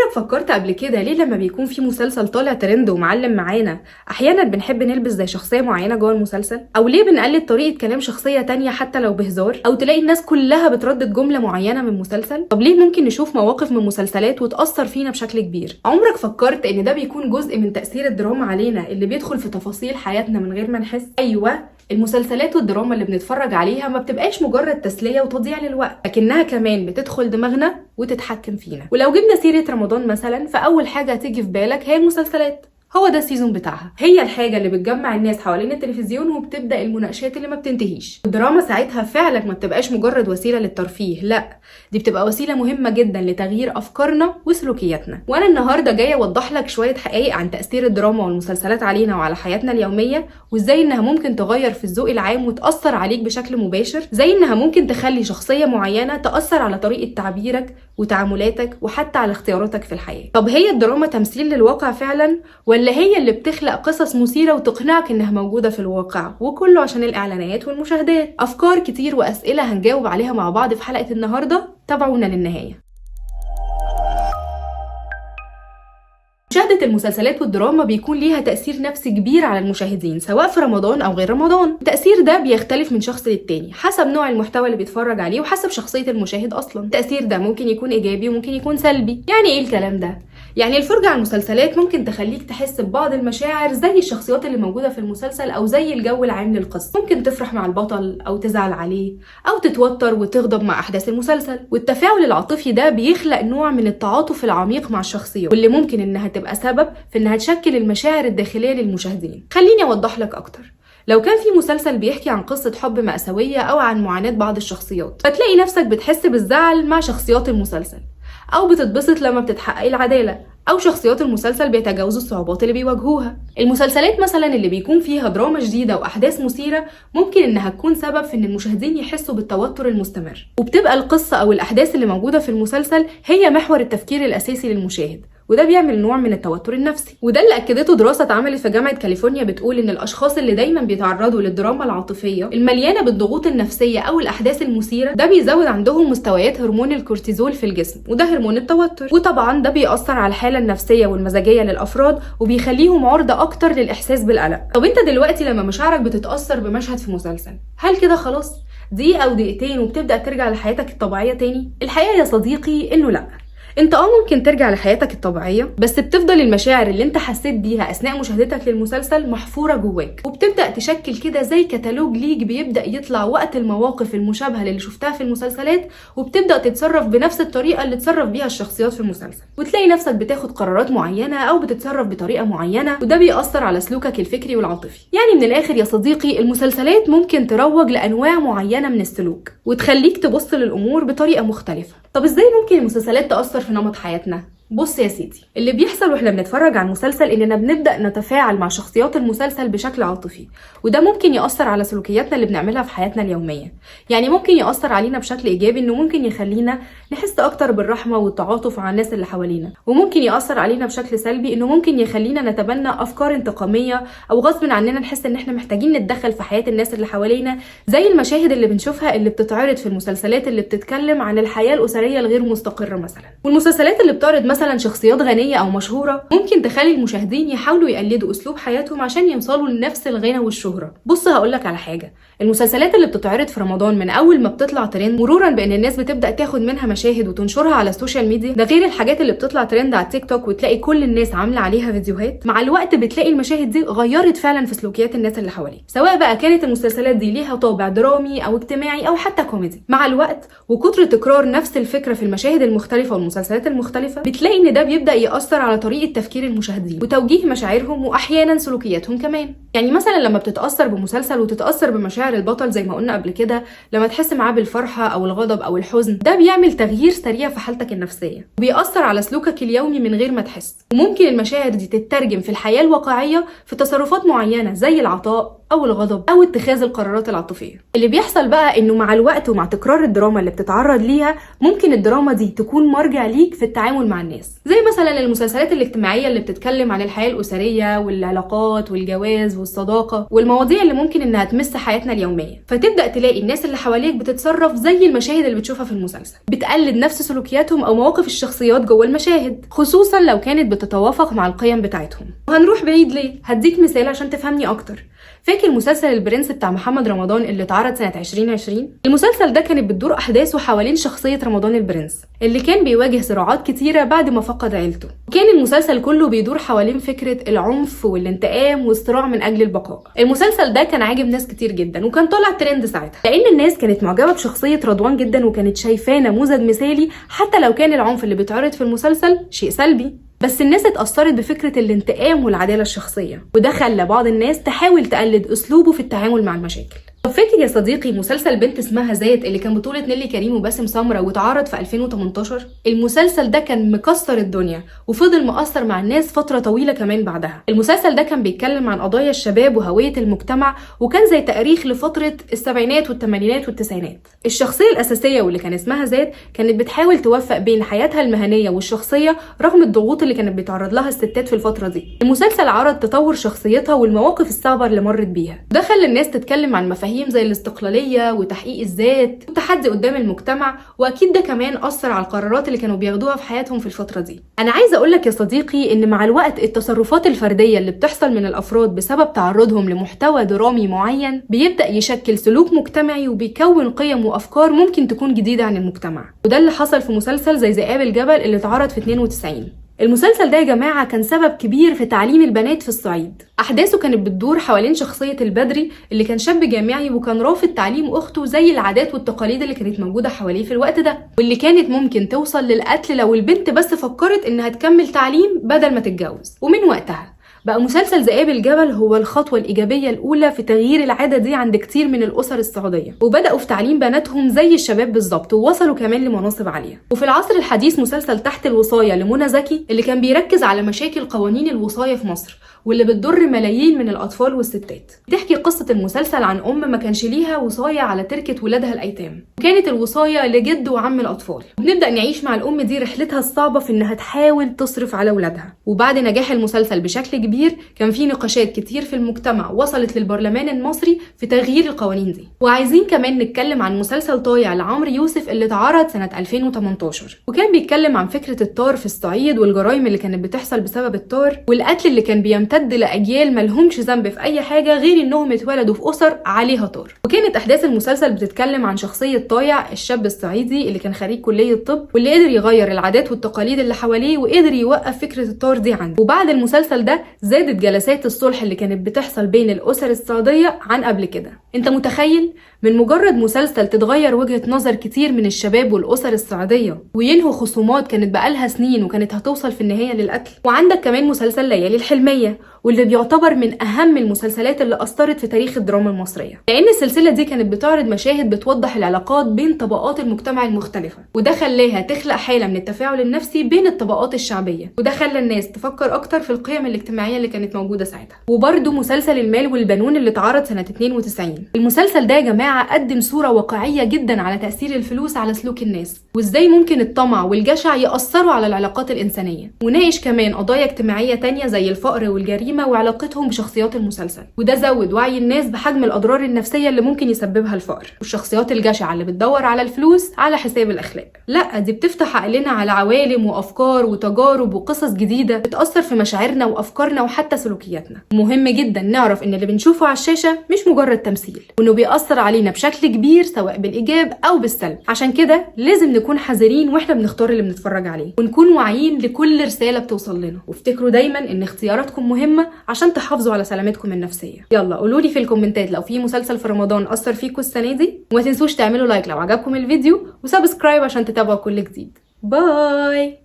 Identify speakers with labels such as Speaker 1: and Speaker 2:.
Speaker 1: عمرك فكرت قبل كده ليه لما بيكون في مسلسل طالع ترند ومعلم معانا احيانا بنحب نلبس زي شخصيه معينه جوه المسلسل؟ او ليه بنقلد طريقه كلام شخصيه تانية حتى لو بهزار؟ او تلاقي الناس كلها بتردد جمله معينه من مسلسل؟ طب ليه ممكن نشوف مواقف من مسلسلات وتاثر فينا بشكل كبير؟ عمرك فكرت ان ده بيكون جزء من تاثير الدراما علينا اللي بيدخل في تفاصيل حياتنا من غير ما نحس؟ ايوه، المسلسلات والدراما اللي بنتفرج عليها ما بتبقاش مجرد تسلية وتضييع للوقت، لكنها كمان بتدخل دماغنا وتتحكم فينا. ولو جبنا سيرة رمضان مثلا، فأول حاجة هتيجي في بالك هي المسلسلات. هو ده السيزون بتاعها، هي الحاجة اللي بتجمع الناس حوالين التلفزيون وبتبدأ المناقشات اللي ما بتنتهيش. الدراما ساعتها فعلا ما بتبقاش مجرد وسيلة للترفيه، لا، دي بتبقى وسيلة مهمة جدا لتغيير أفكارنا وسلوكياتنا. وأنا النهاردة جاية أوضح لك شوية حقائق عن تأثير الدراما والمسلسلات علينا وعلى حياتنا اليومية، وإزاي إنها ممكن تغير في الذوق العام وتأثر عليك بشكل مباشر، زي إنها ممكن تخلي شخصية معينة تأثر على طريقة تعبيرك وتعاملاتك وحتى على اختياراتك في الحياة. طب هي الدراما تمثيل للواقع فعلا، ولا هي اللي بتخلق قصص مثيرة وتقنعك إنها موجودة في الواقع، وكله عشان الإعلانات والمشاهدات؟ أفكار كتير وأسئلة هنجاوب عليها مع بعض في حلقة النهاردة، تابعونا للنهاية. مشاهدة المسلسلات والدراما بيكون ليها تأثير نفسي كبير على المشاهدين، سواء في رمضان أو غير رمضان. التأثير ده بيختلف من شخص للتاني حسب نوع المحتوى اللي بيتفرج عليه وحسب شخصية المشاهد أصلا. التأثير ده ممكن يكون إيجابي وممكن يكون سلبي. يعني إيه الكلام ده؟ يعني الفرجة على المسلسلات ممكن تخليك تحس ببعض المشاعر زي الشخصيات اللي موجودة في المسلسل أو زي الجو العام للقصة. ممكن تفرح مع البطل أو تزعل عليه أو تتوتر وتغضب مع أحداث المسلسل. والتفاعل العاطفي ده بيخلق نوع من التعاطف العميق مع الشخصيات، واللي ممكن إنها تبقى سبب في إنها تشكل المشاعر الداخلية للمشاهدين. خليني أوضح لك أكتر. لو كان في مسلسل بيحكي عن قصة حب مأساوية أو عن معاناة بعض الشخصيات، فتلاقي نفسك بتحس بالزعل مع شخصيات المسلسل، أو بتتبسط لما بتتحقق العدالة، أو شخصيات المسلسل بيتجاوزوا الصعوبات اللي بيواجهوها. المسلسلات مثلا اللي بيكون فيها دراما شديدة وأحداث مثيرة ممكن إنها تكون سبب في إن المشاهدين يحسوا بالتوتر المستمر، وبتبقى القصة أو الأحداث اللي موجودة في المسلسل هي محور التفكير الأساسي للمشاهد، وده بيعمل نوع من التوتر النفسي. وده اللي أكدته دراسة اتعملت في جامعة كاليفورنيا، بتقول إن الأشخاص اللي دايما بيتعرضوا للدراما العاطفية المليانة بالضغوط النفسية أو الأحداث المثيرة، ده بيزود عندهم مستويات هرمون الكورتيزول في الجسم، وده هرمون التوتر. وطبعا ده بيأثر على الحالة النفسية والمزاجية للأفراد وبيخليهم عرضة أكتر للإحساس بالقلق. طب أنت دلوقتي لما مشاعرك بتتأثر بمشهد في مسلسل، هل كده خلاص دقيقة أو دقيقتين وبتبدأ ترجع لحياتك الطبيعية تاني؟ الحقيقة يا صديقي إنه لأ. انت ممكن ترجع لحياتك الطبيعية، بس بتفضل المشاعر اللي انت حسيت بيها اثناء مشاهدتك للمسلسل محفورة جواك، وبتبدأ تشكل كده زي كتالوج ليك بيبدأ يطلع وقت المواقف المشابهة اللي شفتها في المسلسلات، وبتبدأ تتصرف بنفس الطريقة اللي اتصرف بيها الشخصيات في المسلسل، وتلاقي نفسك بتاخد قرارات معينة او بتتصرف بطريقة معينة، وده بيأثر على سلوكك الفكري والعاطفي. يعني من الاخر يا صديقي، المسلسلات ممكن تروج لانواع معينة من السلوك وتخليك تبص للامور بطريقة مختلفة. طب ازاي ممكن المسلسلات تأثر في نمط حياتنا؟ بص يا سيدي، اللي بيحصل واحنا بنتفرج على المسلسل اننا بنبدأ نتفاعل مع شخصيات المسلسل بشكل عاطفي، وده ممكن يأثر على سلوكياتنا اللي بنعملها في حياتنا اليومية. يعني ممكن يأثر علينا بشكل ايجابي، انه ممكن يخلينا نحس اكتر بالرحمة والتعاطف مع الناس اللي حوالينا، وممكن يأثر علينا بشكل سلبي، انه ممكن يخلينا نتبنى افكار انتقامية او غصب عننا نحس ان احنا محتاجين نتدخل في حياة الناس اللي حوالينا، زي المشاهد اللي بنشوفها اللي بتتعرض في المسلسلات اللي بتتكلم عن الحياة الأسرية الغير مستقرة مثلا. والمسلسلات اللي بتعرض مثلا شخصيات غنية او مشهورة ممكن تخلي المشاهدين يحاولوا يقلدوا اسلوب حياتهم عشان يوصلوا لنفس الغنى والشهرة. بص هقولك على حاجة، المسلسلات اللي بتتعرض في رمضان من اول ما بتطلع ترند، مرورا بان الناس بتبدأ تاخد منها مشاهد وتنشرها على السوشيال ميديا، ده غير الحاجات اللي بتطلع ترند على التيك توك وتلاقي كل الناس عاملة عليها فيديوهات، مع الوقت بتلاقي المشاهد دي غيرت فعلا في سلوكيات الناس اللي حواليك، سواء بقى كانت المسلسلات دي ليها طابع درامي او اجتماعي او حتى كوميدي. مع الوقت وكتر تكرار نفس الفكرة في المشاهد المختلفة والمسلسلات المختلفة، بتلاقي ان ده بيبدأ يأثر على طريقة تفكير المشاهدين وتوجيه مشاعرهم واحيانا سلوكياتهم كمان. يعني مثلا لما بتتأثر بمسلسل وتتأثر بمشاعر البطل زي ما قلنا قبل كده، لما تحس معاه بالفرحة او الغضب او الحزن، ده بيعمل تغيير سريع في حالتك النفسية وبيأثر على سلوكك اليومي من غير ما تحس. وممكن المشاعر دي تترجم في الحياة الواقعية في تصرفات معينة زي العطاء او الغضب او اتخاذ القرارات العاطفيه. اللي بيحصل بقى انه مع الوقت ومع تكرار الدراما اللي بتتعرض ليها ممكن الدراما دي تكون مرجع ليك في التعامل مع الناس، زي مثلا المسلسلات الاجتماعيه اللي بتتكلم عن الحياه الاسريه والعلاقات والجواز والصداقه والمواضيع اللي ممكن انها تمس حياتنا اليوميه، فتبدا تلاقي الناس اللي حواليك بتتصرف زي المشاهد اللي بتشوفها في المسلسل، بتقلد نفس سلوكياتهم او مواقف الشخصيات جوه المشاهد، خصوصا لو كانت بتتوافق مع القيم بتاعتهم. وهنروح بعيد ليه؟ هديك مثال عشان تفهمني اكتر. فاكر مسلسل البرنس بتاع محمد رمضان اللي اتعرض سنة 2020؟ المسلسل ده كانت بتدور أحداثه حوالين شخصية رمضان البرنس اللي كان بيواجه صراعات كتيرة بعد ما فقد عيلته، وكان المسلسل كله بيدور حوالين فكرة العنف والانتقام والصراع من أجل البقاء. المسلسل ده كان عاجب ناس كتير جدا وكان طالع ترند ساعتها، لأن الناس كانت معجبة بشخصية رضوان جدا وكانت شايفاه نموذج مثالي، حتى لو كان العنف اللي بيتعرض في المسلسل شيء سلبي. بس الناس اتأثرت بفكرة الانتقام والعدالة الشخصية، وده خلى بعض الناس تحاول تقلد أسلوبه في التعامل مع المشاكل. طب فاكر يا صديقي مسلسل بنت اسمها ذات اللي كان بطولة نيلي كريم وباسم سمرة واتعرض في 2018؟ المسلسل ده كان مكسر الدنيا وفضل مؤثر مع الناس فترة طويلة كمان بعدها. المسلسل ده كان بيتكلم عن قضايا الشباب وهوية المجتمع، وكان زي تاريخ لفترة السبعينات والثمانينات والتسعينات. الشخصية الأساسية واللي كان اسمها ذات كانت بتحاول توفق بين حياتها المهنية والشخصية رغم الضغوط اللي كانت بيتعرض لها الستات في الفترة دي. المسلسل عرض تطور شخصيتها والمواقف الصعبة اللي مرت بيها، ده خلى الناس تتكلم عن مفاهيم زي الاستقلالية وتحقيق الذات والتحدي قدام المجتمع، واكيد ده كمان اثر على القرارات اللي كانوا بياخدوها في حياتهم في الفترة دي. انا عايزة اقولك يا صديقي ان مع الوقت التصرفات الفردية اللي بتحصل من الافراد بسبب تعرضهم لمحتوى درامي معين بيبدأ يشكل سلوك مجتمعي وبيكون قيم وافكار ممكن تكون جديدة عن المجتمع، وده اللي حصل في مسلسل زي ذئاب الجبل اللي اتعرض في 92. المسلسل ده يا جماعة كان سبب كبير في تعليم البنات في الصعيد. أحداثه كانت بتدور حوالين شخصية البدري اللي كان شاب جامعي وكان رافض تعليم أخته زي العادات والتقاليد اللي كانت موجودة حواليه في الوقت ده، واللي كانت ممكن توصل للقتل لو البنت بس فكرت إنها تكمل تعليم بدل ما تتجوز. ومن وقتها بقى مسلسل ذئاب الجبل هو الخطوة الإيجابية الأولى في تغيير العادة دي عند كتير من الأسر السعودية، وبدأوا في تعليم بناتهم زي الشباب بالظبط ووصلوا كمان لمناصب عالية. وفي العصر الحديث مسلسل تحت الوصاية لمنى زكي اللي كان بيركز على مشاكل قوانين الوصاية في مصر واللي بتضر ملايين من الأطفال والستات. بتحكي قصة المسلسل عن أم ما كانش ليها وصاية على تركة ولادها الأيتام، وكانت الوصاية لجد وعم الأطفال. وبنبدأ نعيش مع الأم دي رحلتها الصعبة في إنها تحاول تصرف على ولادها. وبعد نجاح المسلسل بشكل كبير كان في نقاشات كتير في المجتمع وصلت للبرلمان المصري في تغيير القوانين دي. وعايزين كمان نتكلم عن مسلسل طايع لعمرو يوسف اللي اتعرض سنة 2018، وكان بيتكلم عن فكرة الطار في الصعيد والجرائم اللي كانت بتحصل بسبب الطار والقتل اللي كان بيمتد لأجيال ملهمش ذنب في أي حاجة غير إنهم اتولدوا في أسر عليها طار. وكانت أحداث المسلسل بتتكلم عن شخصية طايع الشاب الصعيدي اللي كان خريج كلية طب واللي قدر يغير العادات والتقاليد اللي حواليه وقدر يوقف فكرة الطار دي عنده. وبعد المسلسل ده زادت جلسات الصلح اللي كانت بتحصل بين الأسر السعودية عن قبل كده. انت متخيل من مجرد مسلسل تتغير وجهة نظر كتير من الشباب والأسر السعودية وينهوا خصومات كانت بقالها سنين وكانت هتوصل في النهاية للقتل؟ وعندك كمان مسلسل ليالي الحلمية واللي بيعتبر من أهم المسلسلات اللي أثرت في تاريخ الدراما المصرية، لأن السلسلة دي كانت بتعرض مشاهد بتوضح العلاقات بين طبقات المجتمع المختلفة، وده خلاها تخلق حالة من التفاعل النفسي بين الطبقات الشعبية، وده خلى الناس تفكر أكتر في القيم الاجتماعية اللي كانت موجودة ساعتها. وبرده مسلسل المال والبنون اللي اتعرض سنة 92. المسلسل ده يا جماعة قدم صورة واقعية جدا على تأثير الفلوس على سلوك الناس وازاي ممكن الطمع والجشع يأثروا على العلاقات الإنسانية، وناقش كمان قضايا اجتماعية تانية زي الفقر والجريمة وعلاقتهم بشخصيات المسلسل، وده زود وعي الناس بحجم الأضرار النفسية اللي ممكن يسببها الفقر والشخصيات الجشعة اللي بتدور على الفلوس على حساب الأخلاق. لا، دي بتفتح عقلنا على عوالم وأفكار وتجارب وقصص جديدة بتأثر في مشاعرنا وأفكارنا وحتى سلوكياتنا. مهم جدا نعرف إن اللي بنشوفه على الشاشة مش مجرد تمثيل، وإنه بيأثر علينا بشكل كبير سواء بالإيجاب أو بالسلب. عشان كده لازم نكون حذرين واحنا بنختار اللي بنتفرج عليه، ونكون واعيين لكل رسالة بتوصل لنا، وافتكروا دايما إن اختياراتكم مهمة عشان تحافظوا على سلامتكم النفسية. يلا قولولي في الكومنتات لو في مسلسل في رمضان أثر فيكم السنة دي، وما تنسوش تعملوا لايك لو عجبكم الفيديو وسبسكرايب عشان تتابعوا كل جديد. باي.